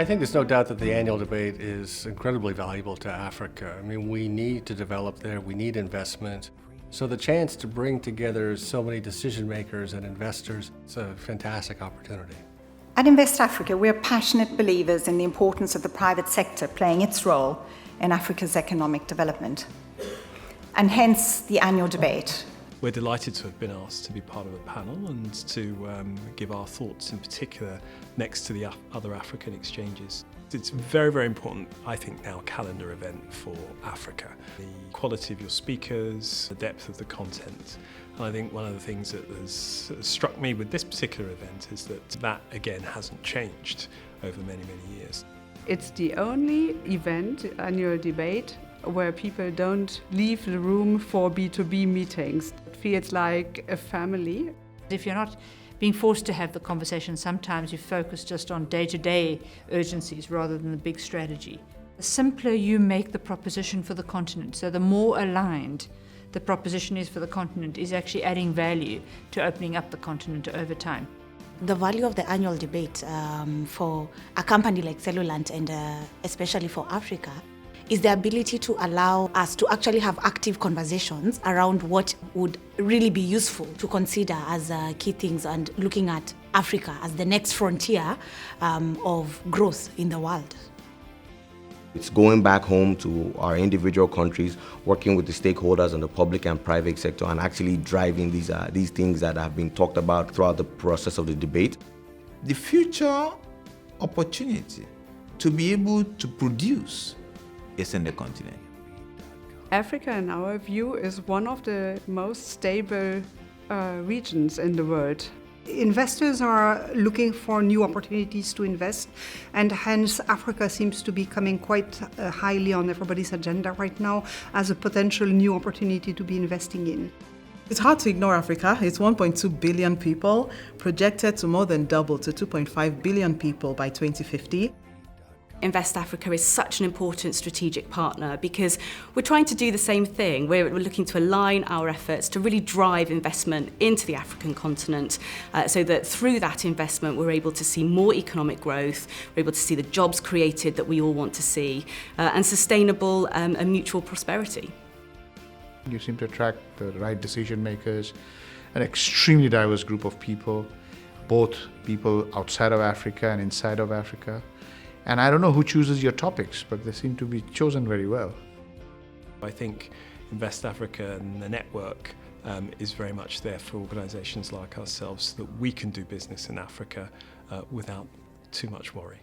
I think there's no doubt that the annual debate is incredibly valuable to Africa. I mean, we need to develop there, we need investment. So the chance to bring together so many decision makers and investors, it's a fantastic opportunity. At Invest Africa, we are passionate believers in the importance of the private sector playing its role in Africa's economic development, and hence the annual debate. We're delighted to have been asked to be part of the panel and to give our thoughts, in particular, next to the other African exchanges. It's a very, very important, I think now, calendar event for Africa. The quality of your speakers, the depth of the content. And I think one of the things that has struck me with this particular event is that again, hasn't changed over many, many years. It's the only event, annual debate, where people don't leave the room for B2B meetings. It feels like a family. If you're not being forced to have the conversation, sometimes you focus just on day-to-day urgencies rather than the big strategy. The simpler you make the proposition for the continent, so the more aligned the proposition is for the continent, is actually adding value to opening up the continent over time. The value of the annual debate for a company like Cellulant and especially for Africa is the ability to allow us to actually have active conversations around what would really be useful to consider as key things, and looking at Africa as the next frontier of growth in the world. It's going back home to our individual countries, working with the stakeholders in the public and private sector, and actually driving these things that have been talked about throughout the process of the debate. The future opportunity to be able to produce is in the continent. Africa, in our view, is one of the most stable regions in the world. Investors are looking for new opportunities to invest, and hence Africa seems to be coming quite highly on everybody's agenda right now as a potential new opportunity to be investing in. It's hard to ignore Africa. It's 1.2 billion people, projected to more than double to 2.5 billion people by 2050. Invest Africa is such an important strategic partner because we're trying to do the same thing. We're looking to align our efforts to really drive investment into the African continent so that through that investment we're able to see more economic growth, we're able to see the jobs created that we all want to see, and sustainable and mutual prosperity. You seem to attract the right decision makers, an extremely diverse group of people, both people outside of Africa and inside of Africa. And I don't know who chooses your topics, but they seem to be chosen very well. I think Invest Africa and the network is very much there for organisations like ourselves so that we can do business in Africa without too much worry.